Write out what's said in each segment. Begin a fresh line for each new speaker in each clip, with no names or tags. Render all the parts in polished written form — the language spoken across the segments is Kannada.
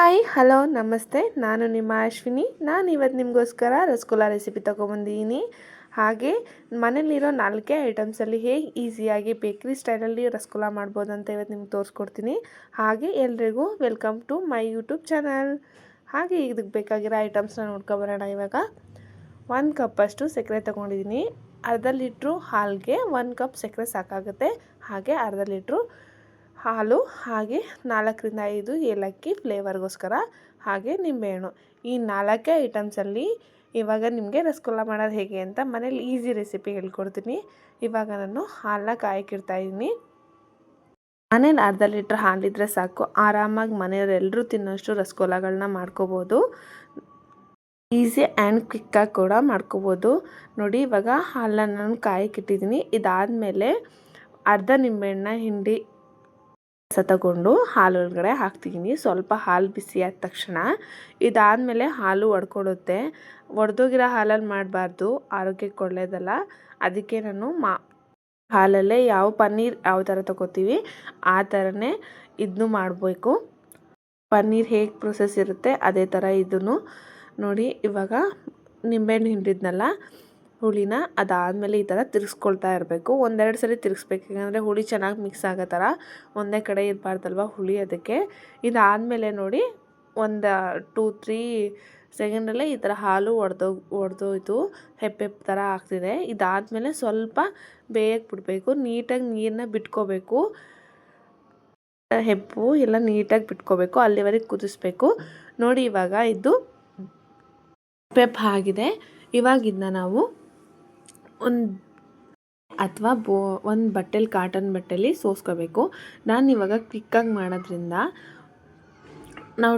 ಹಾಯ್ ಹಲೋ ನಮಸ್ತೆ, ನಾನು ನಿಮ್ಮ ಅಶ್ವಿನಿ. ನಾನು ಇವತ್ತು ನಿಮಗೋಸ್ಕರ ರಸಗುಲ್ಲ ರೆಸಿಪಿ ತೊಗೊಬಂದಿದ್ದೀನಿ. ಹಾಗೆ ಮನೇಲಿರೋ 4 ಐಟಮ್ಸಲ್ಲಿ ಹೇಗೆ ಈಸಿಯಾಗಿ ಬೇಕ್ರಿ ಸ್ಟೈಲಲ್ಲಿ ರಸಗುಲ್ಲ ಮಾಡ್ಬೋದು ಅಂತ ಇವತ್ತು ನಿಮ್ಗೆ ತೋರಿಸ್ಕೊಡ್ತೀನಿ. ಹಾಗೆ ಎಲ್ರಿಗೂ welcome to my YouTube channel. ಹಾಗೆ ಇದಕ್ಕೆ ಬೇಕಾಗಿರೋ ಐಟಮ್ಸ್ನ ನೋಡ್ಕೊಬರೋಣ. ಇವಾಗ 1 ಕಪ್ಪಷ್ಟು ಸಕ್ಕರೆ ತೊಗೊಂಡಿದ್ದೀನಿ. ಅರ್ಧ ಲೀಟ್ರು ಹಾಲಿಗೆ 1 ಕಪ್ ಸಕ್ಕರೆ ಸಾಕಾಗುತ್ತೆ. ಹಾಗೆ ಅರ್ಧ ಲೀಟ್ರು ಹಾಲು, ಹಾಗೆ 4ರಿಂದ 5 ಏಲಕ್ಕಿ ಫ್ಲೇವರ್ಗೋಸ್ಕರ, ಹಾಗೆ ನಿಂಬೆಹಣ್ಣು. ಈ 4 ಐಟಮ್ಸಲ್ಲಿ ಇವಾಗ ನಿಮಗೆ ರಸಗುಲ್ಲ ಮಾಡೋದು ಹೇಗೆ ಅಂತ ಮನೇಲಿ ಈಸಿ ರೆಸಿಪಿ ಹೇಳ್ಕೊಡ್ತೀನಿ. ಇವಾಗ ನಾನು ಹಾಲನ್ನ ಕಾಯಕ್ಕಿಡ್ತಾಯಿದ್ದೀನಿ. ಮನೇಲಿ ಅರ್ಧ ಲೀಟ್ರ್ ಹಾಲಿದ್ರೆ ಸಾಕು, ಆರಾಮಾಗಿ ಮನೆಯವರೆಲ್ಲರೂ ತಿನ್ನೋಷ್ಟು ರಸಗುಲ್ಲಗಳನ್ನ ಮಾಡ್ಕೋಬೋದು. ಈಸಿ ಆ್ಯಂಡ್ ಕ್ವಿಕ್ಕಾಗಿ ಕೂಡ ಮಾಡ್ಕೋಬೋದು. ನೋಡಿ, ಇವಾಗ ಹಾಲನ್ನ ನಾನು ಕಾಯಕ್ಕಿಟ್ಟಿದ್ದೀನಿ. ಇದಾದಮೇಲೆ ಅರ್ಧ ನಿಂಬೆಹಣ್ಣನ್ನ ಹಿಂಡಿ ತಗೊಂಡು ಹಾಲೊಳಗಡೆ ಹಾಕ್ತಿದ್ದೀನಿ. ಸ್ವಲ್ಪ ಹಾಲು ಬಿಸಿ ಆದ ತಕ್ಷಣ ಇದಾದಮೇಲೆ ಹಾಲು ಒಡ್ಕೊಡುತ್ತೆ. ಒಡೆದೋಗಿರೋ ಹಾಲಲ್ಲಿ ಮಾಡಬಾರ್ದು, ಆರೋಗ್ಯಕ್ಕೆ ಒಳ್ಳೆಯದಲ್ಲ. ಅದಕ್ಕೆ ನಾನು ಹಾಲಲ್ಲೇ ಪನ್ನೀರ್ ಯಾವ ಥರ ತೊಗೋತೀವಿ ಆ ಥರನೇ ಇದನ್ನು ಮಾಡಬೇಕು. ಪನ್ನೀರ್ ಹೇಗೆ ಪ್ರೊಸೆಸ್ ಇರುತ್ತೆ ಅದೇ ಥರ ಇದನ್ನು ನೋಡಿ. ಇವಾಗ ನಿಂಬೆಹಣ್ಣು ಹಿಂಡಿದ್ನಲ್ಲ ಹುಳಿನ, ಅದಾದಮೇಲೆ ಈ ಥರ ತಿರ್ಗಿಸ್ಕೊಳ್ತಾ ಇರಬೇಕು. 1-2 ಸರಿ ತಿರ್ಗಿಸ್ಬೇಕು, ಯಾಕಂದರೆ ಹುಳಿ ಚೆನ್ನಾಗಿ ಮಿಕ್ಸ್ ಆಗೋ ಥರ ಒಂದೇ ಕಡೆ ಇರಬಾರ್ದಲ್ವ ಹುಳಿ. ಅದಕ್ಕೆ ಇದಾದಮೇಲೆ ನೋಡಿ, ಒಂದು 2-3 ಸೆಕೆಂಡಲ್ಲೇ ಈ ಥರ ಹಾಲು ಒಡೆದೋಯ್ತು, ಹೆಪ್ಪು ಥರ ಆಗ್ತಿದೆ. ಇದಾದಮೇಲೆ ಸ್ವಲ್ಪ ಬೇಯಕ್ಕೆ ಬಿಡಬೇಕು. ನೀಟಾಗಿ ನೀರನ್ನ ಬಿಟ್ಕೋಬೇಕು, ಹೆಪ್ಪು ಎಲ್ಲ ನೀಟಾಗಿ ಬಿಟ್ಕೋಬೇಕು, ಅಲ್ಲಿವರೆಗೆ ಕುದಿಸ್ಬೇಕು. ನೋಡಿ, ಇವಾಗ ಇದು ಪೆಪ್ ಆಗಿದೆ. ಇವಾಗ ಇದನ್ನ ನಾವು ಒಂದು ಬಟ್ಟೆಲಿ, ಕಾಟನ್ ಬಟ್ಟೆಲಿ ಸೋಸ್ಕೋಬೇಕು. ನಾನು ಇವಾಗ ಕ್ವಿಕ್ಕಾಗಿ ಮಾಡೋದ್ರಿಂದ ನಾವು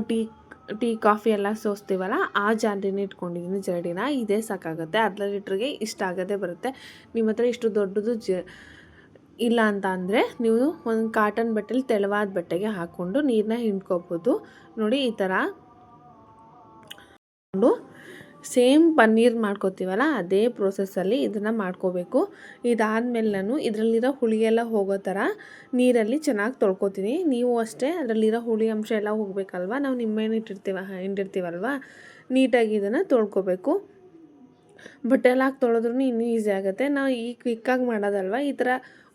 ಟೀ ಕಾಫಿ ಎಲ್ಲ ಸೋಸ್ತೀವಲ್ಲ ಆ ಜಾರಿನ ಇಟ್ಕೊಂಡಿದ್ದೀನಿ, ಜರಡಿನ. ಇದೇ ಸಾಕಾಗುತ್ತೆ. ಅರ್ಧ ಲೀಟ್ರಿಗೆ ಇಷ್ಟ ಆಗೋದೇ ಬರುತ್ತೆ. ನಿಮ್ಮ ಹತ್ರ ಇಷ್ಟು ದೊಡ್ಡದು ಇಲ್ಲ ಅಂತ ಅಂದರೆ ನೀವು ಒಂದು ಕಾಟನ್ ಬಟ್ಟೆಲಿ ತೆಳುವಾದ ಬಟ್ಟೆಗೆ ಹಾಕ್ಕೊಂಡು ನೀರನ್ನ ಹಿಂಡ್ಕೋಬೋದು. ನೋಡಿ, ಈ ಥರ ಸೇಮ್ ಪನ್ನೀರ್ ಮಾಡ್ಕೋತೀವಲ್ಲ ಅದೇ ಪ್ರೋಸೆಸ್ಸಲ್ಲಿ ಇದನ್ನು ಮಾಡ್ಕೋಬೇಕು. ಇದಾದಮೇಲೆ ನಾನು ಇದರಲ್ಲಿರೋ ಹುಳಿಯೆಲ್ಲ ಹೋಗೋ ಥರ ನೀರಲ್ಲಿ ಚೆನ್ನಾಗಿ ತೊಳ್ಕೊತೀನಿ. ನೀವು ಅಷ್ಟೇ, ಅದರಲ್ಲಿರೋ ಹುಳಿ ಅಂಶ ಎಲ್ಲ ಹೋಗಬೇಕಲ್ವ. ನಾವು ನಿಂಬೆಹಣ್ಣು ಹಿಂಡಿರ್ತೀವಲ್ವ, ನೀಟಾಗಿ ಇದನ್ನು ತೊಳ್ಕೊಬೇಕು. ಬಟ್ಟೆಲ್ಲ ಹಾಕಿ ತೊಳೆದ್ರೂ ಇನ್ನೂ ಈಸಿ ಆಗುತ್ತೆ. ನಾವು ಈ ಕ್ವಿಕ್ಕಾಗಿ ಮಾಡೋದಲ್ವ, ಈ ಥರ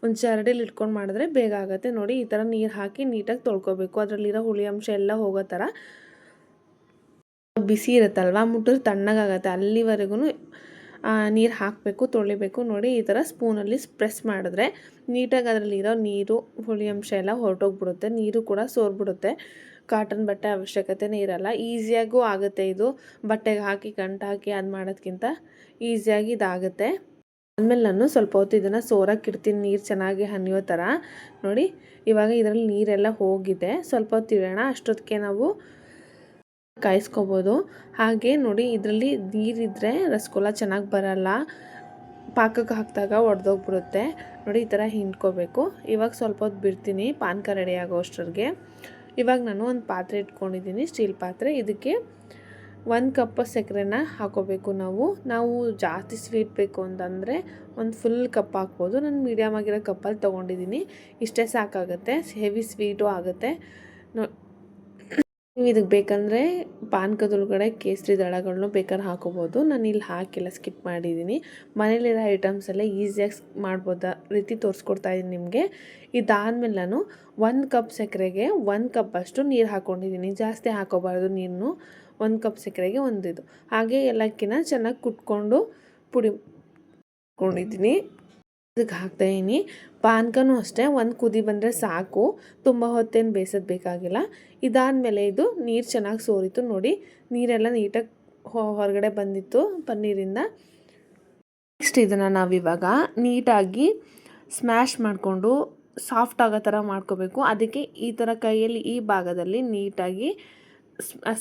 ಒಂದು ಜರಡಿಲಿ ಇಟ್ಕೊಂಡು ಮಾಡಿದ್ರೆ ಬೇಗ ಆಗುತ್ತೆ. ನೋಡಿ, ಈ ಥರ ನೀರು ಹಾಕಿ ನೀಟಾಗಿ ತೊಳ್ಕೊಬೇಕು. ಅದರಲ್ಲಿರೋ ಹುಳಿ ಅಂಶ ಎಲ್ಲ ಹೋಗೋ ಥರ. ಬಿಸಿ ಇರುತ್ತಲ್ವ, ಮುಟ್ಟಿದ್ರೆ ತಣ್ಣಗಾಗತ್ತೆ, ಅಲ್ಲಿವರೆಗೂ ನೀರು ಹಾಕಬೇಕು, ತೊಳಿಬೇಕು. ನೋಡಿ, ಈ ಥರ ಸ್ಪೂನಲ್ಲಿ ಪ್ರೆಸ್ ಮಾಡಿದ್ರೆ ನೀಟಾಗಿ ಅದರಲ್ಲಿರೋ ನೀರು ಹುಳಿ ಅಂಶ ಎಲ್ಲ ಹೊರಟೋಗ್ಬಿಡುತ್ತೆ. ನೀರು ಕೂಡ ಸೋರ್ಬಿಡುತ್ತೆ. ಕಾಟನ್ ಬಟ್ಟೆ ಅವಶ್ಯಕತೆನೇ ಇರಲ್ಲ. ಈಸಿಯಾಗೂ ಆಗುತ್ತೆ ಇದು. ಬಟ್ಟೆಗೆ ಹಾಕಿ ಗಂಟು ಹಾಕಿ ಅದು ಮಾಡೋದಕ್ಕಿಂತ ಈಸಿಯಾಗಿ ಇದಾಗುತ್ತೆ. ಆದಮೇಲೆ ನಾನು ಸ್ವಲ್ಪ ಹೊತ್ತು ಇದನ್ನು ಸೋರಕ್ಕೆ ಇಡ್ತೀನಿ, ನೀರು ಚೆನ್ನಾಗಿ ಹನಿಯೋ ಥರ. ನೋಡಿ, ಇವಾಗ ಇದರಲ್ಲಿ ನೀರೆಲ್ಲ ಹೋಗಿದೆ. ಸ್ವಲ್ಪ ಹೊತ್ತು ಇಡೋಣ. ಅಷ್ಟೊತ್ತಿಗೆ ನಾವು ಕಾಯಿಸ್ಕೋಬೋದು. ಹಾಗೆ ನೋಡಿ, ಇದರಲ್ಲಿ ನೀರಿದ್ದರೆ ರಸಗುಲ್ಲ ಚೆನ್ನಾಗಿ ಬರಲ್ಲ, ಪಾಕಕ್ಕೆ ಹಾಕಿದಾಗ ಒಡೆದೋಗ್ಬಿಡುತ್ತೆ. ನೋಡಿ, ಈ ಥರ ಹಿಂಡ್ಕೋಬೇಕು. ಇವಾಗ ಸ್ವಲ್ಪ ಹೊತ್ತು ಬಿಡ್ತೀನಿ ಪಾನಕ ರೆಡಿ ಆಗೋ ಅಷ್ಟರಿಗೆ. ಇವಾಗ ನಾನು ಒಂದು ಪಾತ್ರೆ ಇಟ್ಕೊಂಡಿದ್ದೀನಿ, ಸ್ಟೀಲ್ ಪಾತ್ರೆ. ಇದಕ್ಕೆ 1 ಕಪ್ ಸಕ್ಕರೆನ ಹಾಕೋಬೇಕು. ನಾವು ಜಾಸ್ತಿ ಸ್ವೀಟ್ ಬೇಕು ಅಂತಂದರೆ ಒಂದು ಫುಲ್ ಕಪ್ ಹಾಕ್ಬೋದು. ನಾನು ಮೀಡಿಯಮ್ ಆಗಿರೋ ಕಪ್ಪಲ್ಲಿ ತೊಗೊಂಡಿದ್ದೀನಿ. ಇಷ್ಟೇ ಸಾಕಾಗುತ್ತೆ, ಹೆವಿ ಸ್ವೀಟು ಆಗುತ್ತೆ. ನೀವು ಇದಕ್ಕೆ ಬೇಕಂದರೆ ಪಾನಕದೊಳಗಡೆ ಕೇಸರಿ ದಳಗಳನ್ನೂ ಬೇಕಾದ್ರೆ ಹಾಕೋಬೋದು. ನಾನು ಇಲ್ಲಿ ಹಾಕಿಲ್ಲ, ಸ್ಕಿಪ್ ಮಾಡಿದ್ದೀನಿ. ಮನೇಲಿರೋ ಐಟಮ್ಸೆಲ್ಲ ಈಸಿಯಾಗಿ ಮಾಡ್ಬೋದ ರೀತಿ ತೋರಿಸ್ಕೊಡ್ತಾಯಿದ್ದೀನಿ ನಿಮಗೆ. ಇದಾದಮೇಲೆ ನಾನು 1 ಕಪ್ ಸಕ್ಕರೆಗೆ 1 ಕಪ್ಪಷ್ಟು ನೀರು ಹಾಕ್ಕೊಂಡಿದ್ದೀನಿ. ಜಾಸ್ತಿ ಹಾಕೋಬಾರ್ದು ನೀರನ್ನು. 1 ಕಪ್ ಸಕ್ಕರೆಗೆ ಇದು. ಹಾಗೆ ಏಲಕ್ಕಿನ ಚೆನ್ನಾಗಿ ಕುಟ್ಕೊಂಡು ಪುಡಿ ಮಾಡ್ಕೊಂಡಿದ್ದೀನಿ, ಇದಕ್ಕೆ ಹಾಕ್ತಾಯಿದ್ದೀನಿ. ಪಾನಕನೂ ಅಷ್ಟೇ, ಒಂದು ಕುದಿ ಬಂದರೆ ಸಾಕು, ತುಂಬ ಹೊತ್ತೇನು ಬೇಯಿಸೋದು ಬೇಕಾಗಿಲ್ಲ. ಇದಾದಮೇಲೆ ಇದು ನೀರು ಚೆನ್ನಾಗಿ ಸೋರಿತು. ನೋಡಿ, ನೀರೆಲ್ಲ ನೀಟಾಗಿ ಹೊರಗಡೆ ಬಂದಿತ್ತು ಪನ್ನೀರಿಂದ. ನೆಕ್ಸ್ಟ್ ಇದನ್ನು ನಾವಿವಾಗ ನೀಟಾಗಿ ಸ್ಮ್ಯಾಶ್ ಮಾಡಿಕೊಂಡು ಸಾಫ್ಟ್ ಆಗೋ ಥರ ಮಾಡ್ಕೋಬೇಕು. ಅದಕ್ಕೆ ಈ ಥರ ಕೈಯಲ್ಲಿ ಈ ಭಾಗದಲ್ಲಿ ನೀಟಾಗಿ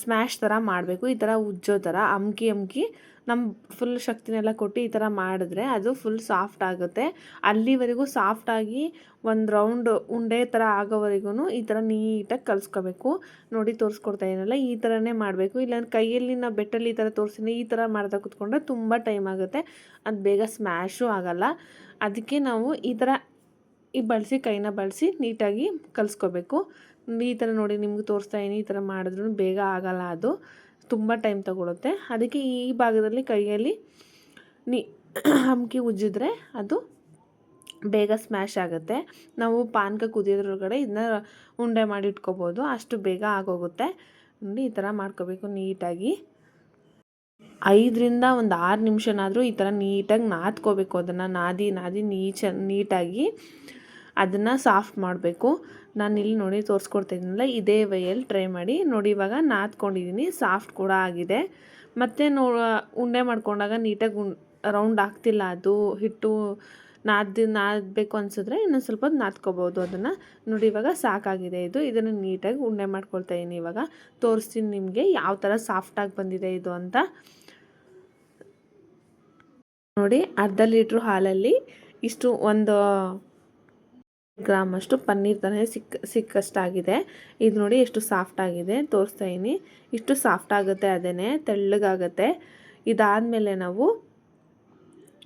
ಸ್ಮ್ಯಾಶ್ ಥರ ಮಾಡಬೇಕು. ಈ ಥರ ಉಜ್ಜೋ ಥರ ಅಮ್ಕಿ ನಮ್ಮ ಫುಲ್ ಶಕ್ತಿನೆಲ್ಲ ಕೊಟ್ಟು ಈ ಥರ ಮಾಡಿದ್ರೆ ಅದು ಫುಲ್ ಸಾಫ್ಟ್ ಆಗುತ್ತೆ. ಅಲ್ಲಿವರೆಗೂ ಸಾಫ್ಟಾಗಿ ಒಂದು ರೌಂಡ್ ಉಂಡೆ ಥರ ಆಗೋವರೆಗೂ ಈ ಥರ ನೀಟಾಗಿ ಕಲಿಸ್ಕೋಬೇಕು. ನೋಡಿ, ತೋರಿಸ್ಕೊಡ್ತಾ ಇದ್ದೀನಲ್ಲ, ಈ ಥರನೇ ಮಾಡಬೇಕು. ಇಲ್ಲಾಂದ್ರೆ ಕೈಯಲ್ಲಿ ನಾವು ಬೆಟ್ಟಲ್ಲಿ ಈ ಥರ ತೋರಿಸ್ತೀನಿ, ಈ ಥರ ಮಾಡ್ತಾ ಕೂತ್ಕೊಂಡ್ರೆ ತುಂಬ ಟೈಮ್ ಆಗುತ್ತೆ, ಅದು ಬೇಗ ಸ್ಮ್ಯಾಶು ಆಗೋಲ್ಲ. ಅದಕ್ಕೆ ನಾವು ಈ ಥರ ಕೈನ ಬಳಸಿ ನೀಟಾಗಿ ಕಲಿಸ್ಕೋಬೇಕು. ಈ ಥರ ನೋಡಿ ನಿಮ್ಗೆ ತೋರಿಸ್ತಾ ಇದೀನಿ. ಈ ಥರ ಮಾಡಿದ್ರೂ ಬೇಗ ಆಗಲ್ಲ, ಅದು ತುಂಬ ಟೈಮ್ ತಗೊಳುತ್ತೆ. ಅದಕ್ಕೆ ಈ ಭಾಗದಲ್ಲಿ ಕೈಯಲ್ಲಿ ಹಮ್ಕಿ ಉಜ್ಜಿದ್ರೆ ಅದು ಬೇಗ ಸ್ಮ್ಯಾಶ್ ಆಗುತ್ತೆ. ನಾವು ಪಾನಕ ಕುದಿಯೋದ್ರೊಳಗಡೆ ಇದನ್ನ ಉಂಡೆ ಮಾಡಿ ಇಟ್ಕೋಬೋದು, ಅಷ್ಟು ಬೇಗ ಆಗೋಗುತ್ತೆ. ನೋಡಿ ಈ ಥರ ಮಾಡ್ಕೋಬೇಕು ನೀಟಾಗಿ. 5ರಿಂದ ಒಂದು 6 ನಿಮಿಷನಾದರೂ ಈ ಥರ ನೀಟಾಗಿ ನಾದ್ಕೋಬೇಕು. ಅದನ್ನು ನಾದಿ ನೀಟಾಗಿ ಅದನ್ನು ಸಾಫ್ಟ್ ಮಾಡಬೇಕು. ನಾನು ಇಲ್ಲಿ ನೋಡಿ ತೋರಿಸ್ಕೊಡ್ತಾ ಇದ್ದೀನಲ್ಲ, ಇದೇ ವೇಯಲ್ಲಿ ಟ್ರೈ ಮಾಡಿ ನೋಡಿ. ಇವಾಗ ನಾದ್ಕೊಂಡಿದ್ದೀನಿ, ಸಾಫ್ಟ್ ಕೂಡ ಆಗಿದೆ. ಮತ್ತು ಉಂಡೆ ಮಾಡ್ಕೊಂಡಾಗ ನೀಟಾಗಿ ರೌಂಡ್ ಆಗ್ತಿಲ್ಲ, ಅದು ಹಿಟ್ಟು ನಾದಬೇಕು ಅನಿಸಿದ್ರೆ ಇನ್ನೊಂದು ಸ್ವಲ್ಪ ನಾದ್ಕೋಬೋದು ಅದನ್ನು. ನೋಡಿ ಇವಾಗ ಸಾಕಾಗಿದೆ ಇದು. ಇದನ್ನು ನೀಟಾಗಿ ಉಂಡೆ ಮಾಡ್ಕೊಳ್ತಾ ಇದ್ದೀನಿ. ಇವಾಗ ತೋರಿಸ್ತೀನಿ ನಿಮಗೆ ಯಾವ ಥರ ಸಾಫ್ಟಾಗಿ ಬಂದಿದೆ ಇದು ಅಂತ. ನೋಡಿ, ಅರ್ಧ ಲೀಟ್ರ್ ಹಾಲಲ್ಲಿ ಇಷ್ಟು 1 ಗ್ರಾಮಷ್ಟು ಪನ್ನೀರ್ ತಾನೇ ಸಿಕ್ಕಷ್ಟಾಗಿದೆ. ಇದು ನೋಡಿ ಎಷ್ಟು ಸಾಫ್ಟ್ ಆಗಿದೆ, ತೋರಿಸ್ತಾ ಇದ್ದೀನಿ. ಇಷ್ಟು ಸಾಫ್ಟ್ ಆಗುತ್ತೆ, ಅದೇ ತೆಳ್ಳಗಾಗುತ್ತೆ. ಇದಾದಮೇಲೆ ನಾವು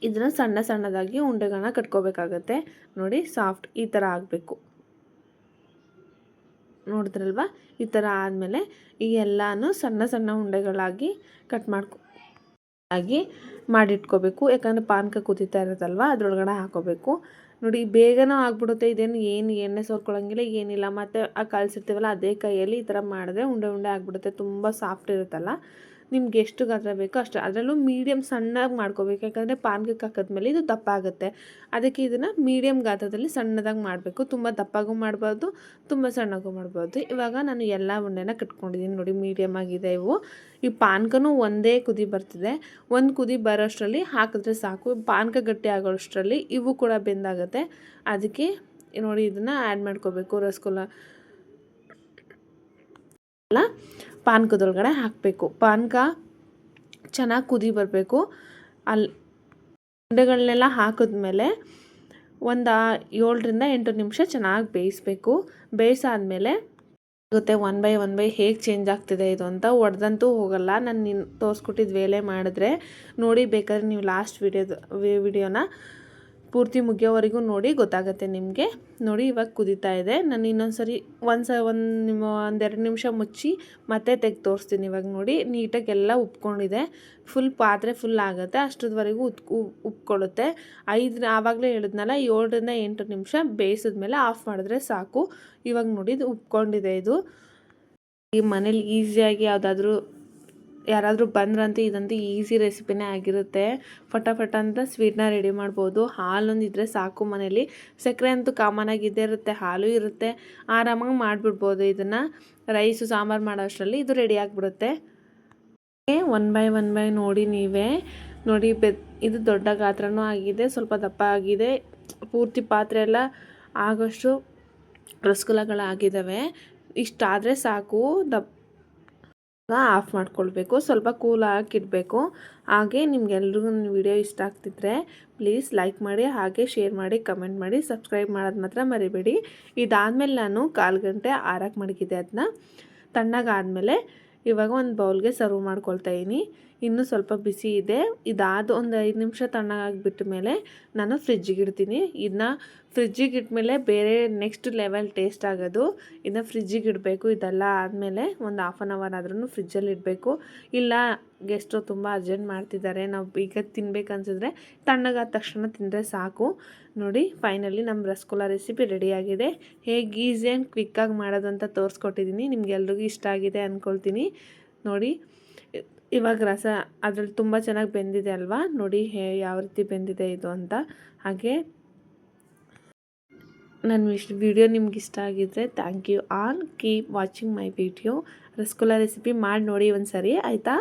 ಇದನ್ನು ಸಣ್ಣ ಸಣ್ಣದಾಗಿ ಉಂಡೆಗಳನ್ನ ಕಟ್ಕೋಬೇಕಾಗತ್ತೆ. ನೋಡಿ ಸಾಫ್ಟ್ ಈ ಥರ ಆಗಬೇಕು. ನೋಡಿದ್ರಲ್ವ, ಈ ಥರ ಆದಮೇಲೆ ಈ ಎಲ್ಲನೂ ಸಣ್ಣ ಸಣ್ಣ ಉಂಡೆಗಳಾಗಿ ಕಟ್ ಮಾಡಿಟ್ಕೋಬೇಕು. ಯಾಕಂದರೆ ಪಾನಕ ಕುದೀತಾ ಇರುತ್ತಲ್ವ, ಅದರೊಳಗಡೆ ಹಾಕೋಬೇಕು. ನೋಡಿ ಬೇಗನೂ ಆಗಿಬಿಡುತ್ತೆ. ಇದೇನು ಎಣ್ಣೆ ಸೋರ್ಕೊಳ್ಳೋಂಗಿಲ್ಲ, ಏನಿಲ್ಲ. ಮತ್ತು ಕಳಿಸಿರ್ತೀವಲ್ಲ ಅದೇ ಕೈಯಲ್ಲಿ ಈ ಥರ ಮಾಡಿದ್ರೆ ಉಂಡೆ ಆಗಿಬಿಡುತ್ತೆ. ತುಂಬ ಸಾಫ್ಟ್ ಇರುತ್ತಲ್ಲ. ನಿಮ್ಗೆ ಎಷ್ಟು ಗಾತ್ರ ಬೇಕೋ ಅಷ್ಟು, ಅದರಲ್ಲೂ ಮೀಡಿಯಮ್ ಸಣ್ಣದಾಗಿ ಮಾಡ್ಕೋಬೇಕು. ಯಾಕಂದರೆ ಪಾನಕಕ್ಕೆ ಹಾಕಿದ್ಮೇಲೆ ಇದು ದಪ್ಪ ಆಗುತ್ತೆ. ಅದಕ್ಕೆ ಇದನ್ನು ಮೀಡಿಯಮ್ ಗಾತ್ರದಲ್ಲಿ ಸಣ್ಣದಾಗಿ ಮಾಡಬೇಕು. ತುಂಬ ದಪ್ಪಗೂ ಮಾಡ್ಬಾರ್ದು, ತುಂಬ ಸಣ್ಣಗೂ ಮಾಡ್ಬಾರ್ದು. ಇವಾಗ ನಾನು ಎಲ್ಲ ಉಂಡೆನ ಕಟ್ಕೊಂಡಿದ್ದೀನಿ ನೋಡಿ, ಮೀಡಿಯಮ್ ಆಗಿದೆ ಇವು. ಈ ಪಾನಕನೂ ಒಂದೇ ಕುದಿ ಬರ್ತಿದೆ. ಒಂದು ಕುದಿ ಬರೋಷ್ಟರಲ್ಲಿ ಹಾಕಿದ್ರೆ ಸಾಕು. ಪಾನಕ ಗಟ್ಟಿ ಆಗೋಷ್ಟರಲ್ಲಿ ಇವು ಕೂಡ ಬೆಂದಾಗುತ್ತೆ. ಅದಕ್ಕೆ ನೋಡಿ ಇದನ್ನು ಆ್ಯಡ್ ಮಾಡ್ಕೋಬೇಕು. ರಸಗುಲ್ಲ ಎಲ್ಲ ಪಾನಕದೊಳಗಡೆ ಹಾಕಬೇಕು. ಪಾನಕ ಚೆನ್ನಾಗಿ ಕುದಿ ಬರಬೇಕು. ಅಲ್ಲಿ ಉಂಡೆಗಳನ್ನೆಲ್ಲ ಹಾಕಿದ್ಮೇಲೆ ಒಂದು 7ರಿಂದ 8 ನಿಮಿಷ ಚೆನ್ನಾಗಿ ಬೇಯಿಸಬೇಕು. ಬೇಯಿಸಾದ್ಮೇಲೆ ಆಗುತ್ತೆ 1 ಬೈ 1 ಹೇಗೆ ಚೇಂಜ್ ಆಗ್ತಿದೆ ಇದು ಅಂತ. ಒಡೆದಂತೂ ಹೋಗಲ್ಲ. ನಾನು ತೋರಿಸ್ಕೊಟ್ಟಿದ್ದು ವೇಳೆ ಮಾಡಿದ್ರೆ ನೋಡಿ. ಬೇಕಾದ್ರೆ ನೀವು ಲಾಸ್ಟ್ ವಿಡಿಯೋನ ಪೂರ್ತಿ ಮುಗಿಯೋವರೆಗೂ ನೋಡಿ, ಗೊತ್ತಾಗುತ್ತೆ ನಿಮಗೆ. ನೋಡಿ ಇವಾಗ ಕುದೀತಾ ಇದೆ. ನಾನು ಇನ್ನೊಂದ್ಸರಿ ಒಂದೆರಡು ನಿಮಿಷ ಮುಚ್ಚಿ ಮತ್ತೆ ತೆಗೆದು ತೋರಿಸ್ತೀನಿ. ಇವಾಗ ನೋಡಿ ನೀಟಾಗಿ ಎಲ್ಲ ಉಪ್ಕೊಂಡಿದೆ. ಪಾತ್ರೆ ಫುಲ್ ಆಗುತ್ತೆ, ಅಷ್ಟರವರೆಗೂ ಉಪ್ಕೊಳ್ಳುತ್ತೆ. ಆವಾಗಲೇ ಹೇಳಿದ್ನಲ್ಲ, 7ರಿಂದ 8 ನಿಮಿಷ ಬೇಯಿಸಿದ್ಮೇಲೆ ಆಫ್ ಮಾಡಿದ್ರೆ ಸಾಕು. ಇವಾಗ ನೋಡಿ ಇದು ಉಪ್ಕೊಂಡಿದೆ. ಇದು ಈ ಮನೇಲಿ ಈಸಿಯಾಗಿ ಯಾರಾದರೂ ಬಂದ್ರಂತೂ ಇದಂತೂ ಈಸಿ ರೆಸಿಪಿನೇ ಆಗಿರುತ್ತೆ. ಫಟಾಫಟ ಅಂತ ಸ್ವೀಟ್ನ ರೆಡಿ ಮಾಡ್ಬೋದು. ಹಾಲೊಂದಿದ್ರೆ ಸಾಕು ಮನೇಲಿ. ಸಕ್ಕರೆ ಅಂತೂ ಕಾಮನ್ ಆಗಿ ಇದ್ದೇ ಇರುತ್ತೆ, ಹಾಲು ಇರುತ್ತೆ. ಆರಾಮಾಗಿ ಮಾಡಿಬಿಡ್ಬೋದು ಇದನ್ನು. ರೈಸು ಸಾಂಬಾರು ಮಾಡೋ ಅಷ್ಟರಲ್ಲಿ ಇದು ರೆಡಿ ಆಗಿಬಿಡುತ್ತೆ. 1 ಬೈ 1 ನೋಡಿ ನೀವೇ ನೋಡಿ. ಇದು ದೊಡ್ಡ ಗಾತ್ರನೂ ಆಗಿದೆ, ಸ್ವಲ್ಪ ದಪ್ಪ ಆಗಿದೆ. ಪೂರ್ತಿ ಪಾತ್ರೆ ಎಲ್ಲ ಆಗೋಷ್ಟು ರಸಗುಲ್ಲಗಳಾಗಿದ್ದಾವೆ. ಇಷ್ಟಾದರೆ ಸಾಕು. ಆಫ್ ಮಾಡ್ಕೊಳ್ಬೇಕು. ಸ್ವಲ್ಪ ಕೂಲ್ ಆಗಿಡಬೇಕು. ಹಾಗೆ ನಿಮ್ಗೆಲ್ರಿಗೂ ನನ್ನ ವಿಡಿಯೋ ಇಷ್ಟ ಆಗ್ತಿದ್ರೆ ಪ್ಲೀಸ್ ಲೈಕ್ ಮಾಡಿ, ಹಾಗೆ ಶೇರ್ ಮಾಡಿ, ಕಮೆಂಟ್ ಮಾಡಿ, ಸಬ್ಸ್ಕ್ರೈಬ್ ಮಾಡೋದು ಮಾತ್ರ ಮರಿಬೇಡಿ. ಇದಾದಮೇಲೆ ನಾನು 1/4 ಗಂಟೆ ಆರಕ್ಕೆ ಮಡಗಿದೆ. ಅದನ್ನ ತಣ್ಣಗಾದಮೇಲೆ ಇವಾಗ ಒಂದು ಬೌಲ್ಗೆ ಸರ್ವ್ ಮಾಡ್ಕೊಳ್ತಾ ಇದ್ದೀನಿ. ಇನ್ನೂ ಸ್ವಲ್ಪ ಬಿಸಿ ಇದೆ. ಇದಾದ ಒಂದು 5 ನಿಮಿಷ ತಣ್ಣಗಾಗಿಬಿಟ್ಟ ಮೇಲೆ ನಾನು ಫ್ರಿಜ್ಜಿಗೆ ಇಡ್ತೀನಿ. ಇದನ್ನ ಫ್ರಿಜ್ಜಿಗೆ ಇಟ್ಮೇಲೆ ಬೇರೆ ನೆಕ್ಸ್ಟ್ ಲೆವೆಲ್ ಟೇಸ್ಟ್ ಆಗೋದು. ಇದನ್ನ ಫ್ರಿಜ್ಜಿಗೆ ಇಡಬೇಕು. ಇದೆಲ್ಲ ಆದಮೇಲೆ ಒಂದು 1/2 ಅವರ್ ಆದ್ರೂ ಫ್ರಿಜ್ಜಲ್ಲಿ ಇಡಬೇಕು. ಇಲ್ಲ ಗೆಸ್ಟು ತುಂಬ ಅರ್ಜೆಂಟ್ ಮಾಡ್ತಿದ್ದಾರೆ, ನಾವು ಈಗ ತಿನ್ಬೇಕನ್ಸಿದ್ರೆ ತಣ್ಣಗಾದ ತಕ್ಷಣ ತಿಂದರೆ ಸಾಕು. ನೋಡಿ ಫೈನಲಿ ನಮ್ಮ ರಸಗುಲ್ಲ ರೆಸಿಪಿ ರೆಡಿಯಾಗಿದೆ. ಹೇಗೆ ಈಸಿ ಆ್ಯಂಡ್ ಕ್ವಿಕ್ಕಾಗಿ ಮಾಡೋದು ಅಂತ ತೋರಿಸ್ಕೊಟ್ಟಿದ್ದೀನಿ. ನಿಮಗೆಲ್ರಿಗೂ ಇಷ್ಟ ಆಗಿದೆ ಅಂದ್ಕೊಳ್ತೀನಿ. ನೋಡಿ ಇವಾಗ ಅದ್ರಲ್ಲಿ ತುಂಬ ಚೆನ್ನಾಗಿ ಬೆಂದಿದೆ ಅಲ್ವಾ. ನೋಡಿ ಯಾವ ರೀತಿ ಬೆಂದಿದೆ ಇದು ಅಂತ. ಹಾಗೆ ನನ್ನ ವಿಡಿಯೋ ನಿಮ್ಗೆ ಇಷ್ಟ ಆಗಿದ್ದರೆ thank you all. Keep watching my video. Rasgulla recipe ಮಾಡಿ ನೋಡಿ ಒಂದು ಸರಿ, ಆಯಿತಾ.